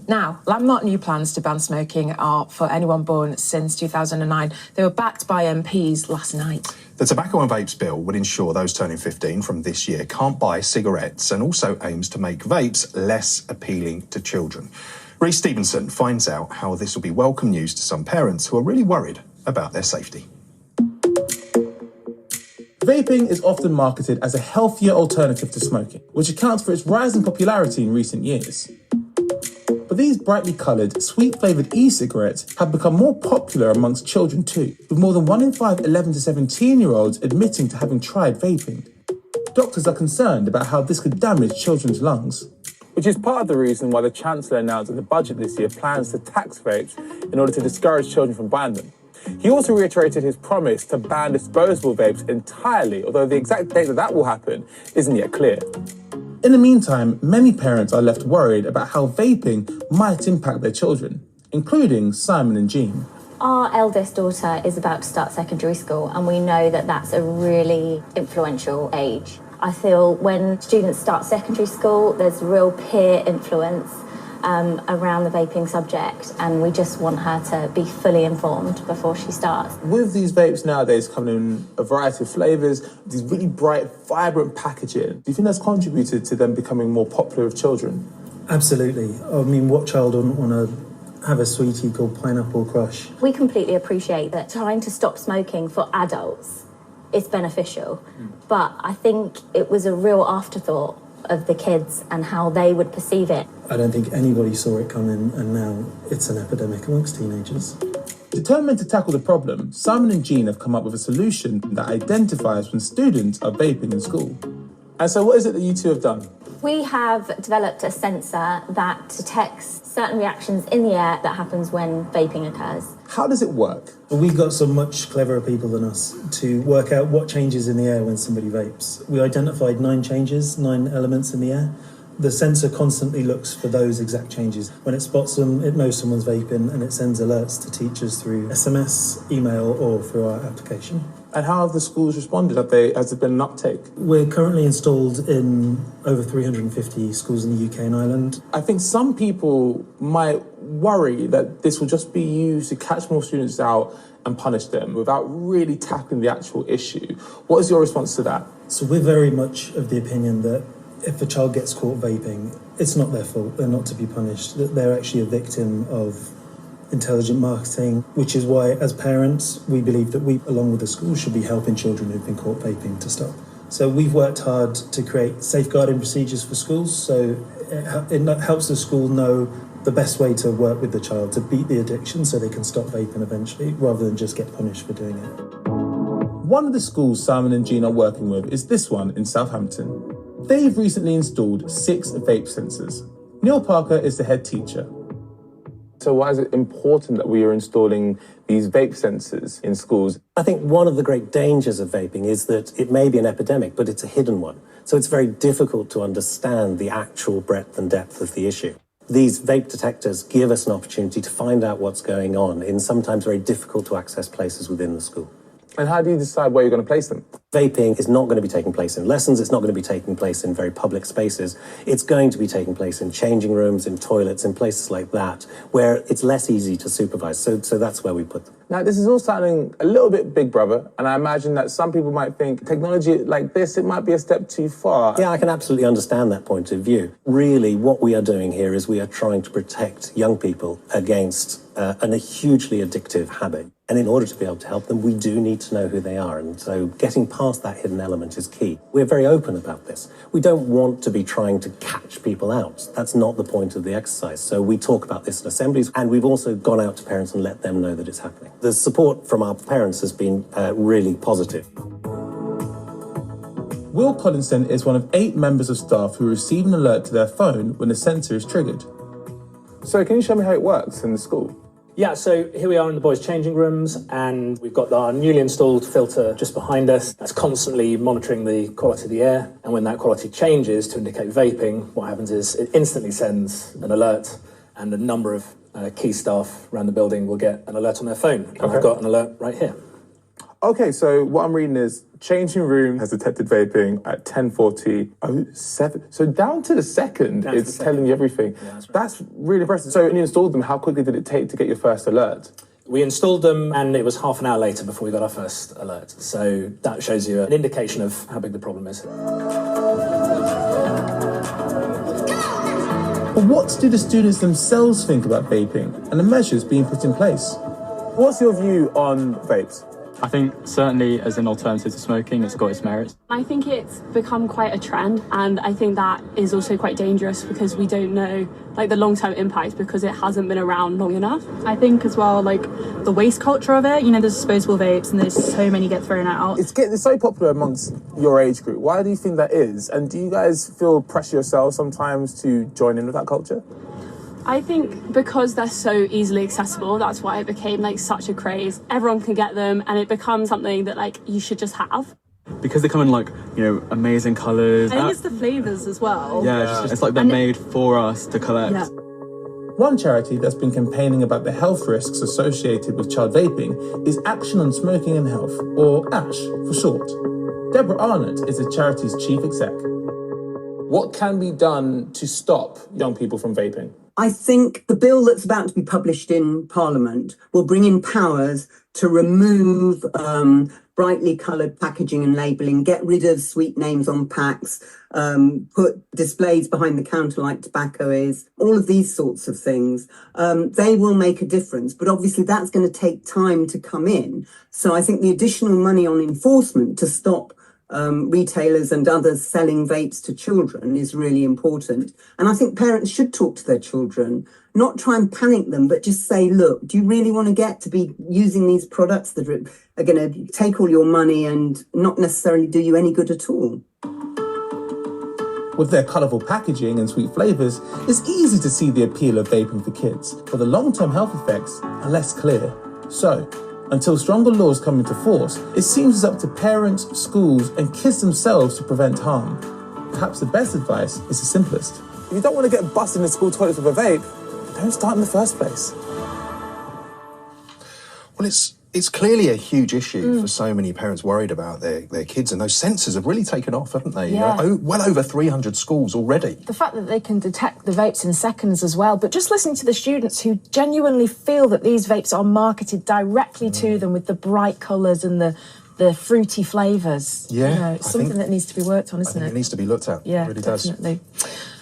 Now, landmark new plans to ban smoking are for anyone born since 2009. They were backed by MPs last night. The Tobacco and Vapes Bill would ensure those turning 15 from this year can't buy cigarettes and also aims to make vapes less appealing to children. Reece Stevenson finds out how this will be welcome news to some parents who are really worried about their safety. Vaping is often marketed as a healthier alternative to smoking, which accounts for its rise in popularity in recent years. But these brightly coloured, sweet-flavoured e-cigarettes have become more popular amongst children too, with more than 1 in 5 11 to 17-year-olds admitting to having tried vaping. Doctors are concerned about how this could damage children's lungs. Which is part of the reason why the Chancellor announced in the budget this year plans to tax vapes in order to discourage children from buying them. He also reiterated his promise to ban disposable vapes entirely, although the exact date that will happen isn't yet clear. In the meantime, many parents are left worried about how vaping might impact their children, including Simon and Jean. Our eldest daughter is about to start secondary school, and we know that that's a really influential age. I feel when students start secondary school, there's real peer influence around the vaping subject, and we just want her to be fully informed before she starts. With these vapes nowadays coming in a variety of flavours, these really bright, vibrant packaging, do you think that's contributed to them becoming more popular with children? Absolutely. I mean, what child want to have a sweetie called Pineapple Crush? We completely appreciate that trying to stop smoking for adults is beneficial, but I think it was a real afterthought of the kids and how they would perceive it. I don't think anybody saw it coming, and now it's an epidemic amongst teenagers. Determined to tackle the problem, Simon and Jean have come up with a solution that identifies when students are vaping in school. And so what is it that you two have done? We have developed a sensor that detects certain reactions in the air that happens when vaping occurs. How does it work? We've got some much cleverer people than us to work out what changes in the air when somebody vapes. We identified 9 changes, 9 elements in the air. The sensor constantly looks for those exact changes. When it spots them, it knows someone's vaping, and it sends alerts to teachers through SMS, email, or through our application. And how have the schools responded? Has there been an uptake? We're currently installed in over 350 schools in the UK and Ireland. I think some people might worry that this will just be used to catch more students out and punish them without really tackling the actual issue. What is your response to that? So we're very much of the opinion that if a child gets caught vaping, it's not their fault, they're not to be punished, that they're actually a victim of intelligent marketing, which is why, as parents, we believe that we, along with the school, should be helping children who've been caught vaping to stop. So we've worked hard to create safeguarding procedures for schools, so it helps the school know the best way to work with the child to beat the addiction so they can stop vaping eventually, rather than just get punished for doing it. One of the schools Simon and Jean are working with is this one in Southampton. They've recently installed 6 vape sensors. Neil Parker is the head teacher. So why is it important that we are installing these vape sensors in schools? I think one of the great dangers of vaping is that it may be an epidemic, but it's a hidden one. So it's very difficult to understand the actual breadth and depth of the issue. These vape detectors give us an opportunity to find out what's going on in sometimes very difficult to access places within the school. And how do you decide where you're going to place them? Vaping is not going to be taking place in lessons, it's not going to be taking place in very public spaces. It's going to be taking place in changing rooms, in toilets, in places like that, where it's less easy to supervise. So that's where we put them. Now, this is all sounding a little bit Big Brother, and I imagine that some people might think technology like this, it might be a step too far. Yeah, I can absolutely understand that point of view. Really, what we are doing here is we are trying to protect young people against a hugely addictive habit. And in order to be able to help them, we do need to know who they are. And so getting past that hidden element is key. We're very open about this. We don't want to be trying to catch people out. That's not the point of the exercise. So we talk about this in assemblies, and we've also gone out to parents and let them know that it's happening. The support from our parents has been really positive. Will Collinson is one of 8 members of staff who receive an alert to their phone when the sensor is triggered. So can you show me how it works in the school? Yeah, so here we are in the boys' changing rooms, and we've got our newly installed filter just behind us that's constantly monitoring the quality of the air. And when that quality changes to indicate vaping, what happens is it instantly sends an alert, and a number of key staff around the building will get an alert on their phone. And I've got an alert right here. Okay, so what I'm reading is changing room has detected vaping at 10:40:07. So down to the second, it's telling you everything. Yeah, that's right. That's really impressive. So when you installed them, how quickly did it take to get your first alert? We installed them and it was half an hour later before we got our first alert. So that shows you an indication of how big the problem is. But what do the students themselves think about vaping and the measures being put in place? What's your view on vapes? I think certainly as an alternative to smoking, it's got its merits. I think it's become quite a trend, and I think that is also quite dangerous because we don't know like the long-term impact because it hasn't been around long enough. I think as well, like the waste culture of it, you know, there's disposable vapes and there's so many get thrown out. It's so popular amongst your age group. Why do you think that is? And do you guys feel pressure yourselves sometimes to join in with that culture? I think because they're so easily accessible, that's why it became like such a craze. Everyone can get them and it becomes something that like you should just have. Because they come in like, you know, amazing colours. I think it's the flavours as well. Yeah, it's like they're made for us to collect. Yeah. One charity that's been campaigning about the health risks associated with child vaping is Action on Smoking and Health, or ASH for short. Deborah Arnott is the charity's chief exec. What can be done to stop young people from vaping? I think the bill that's about to be published in Parliament will bring in powers to remove brightly coloured packaging and labelling, get rid of sweet names on packs, put displays behind the counter like tobacco is, all of these sorts of things. They will make a difference, but obviously that's going to take time to come in. So I think the additional money on enforcement to stop retailers and others selling vapes to children is really important. And I think parents should talk to their children, not try and panic them, but just say, look, do you really want to get to be using these products that are going to take all your money and not necessarily do you any good at all? With their colourful packaging and sweet flavours, it's easy to see the appeal of vaping for kids, but the long-term health effects are less clear. So, until stronger laws come into force, it seems it's up to parents, schools, and kids themselves to prevent harm. Perhaps the best advice is the simplest. If you don't want to get busted in school toilets with a vape, don't start in the first place. Well, it's clearly a huge issue for so many parents worried about their kids, and those sensors have really taken off, haven't they? Yeah. Well over 300 schools already. The fact that they can detect the vapes in seconds as well, but just listening to the students who genuinely feel that these vapes are marketed directly to them with the bright colours and the fruity flavours. Yeah, you know, it's something that needs to be worked on, isn't it? It needs to be looked at. Yeah, it really definitely. does.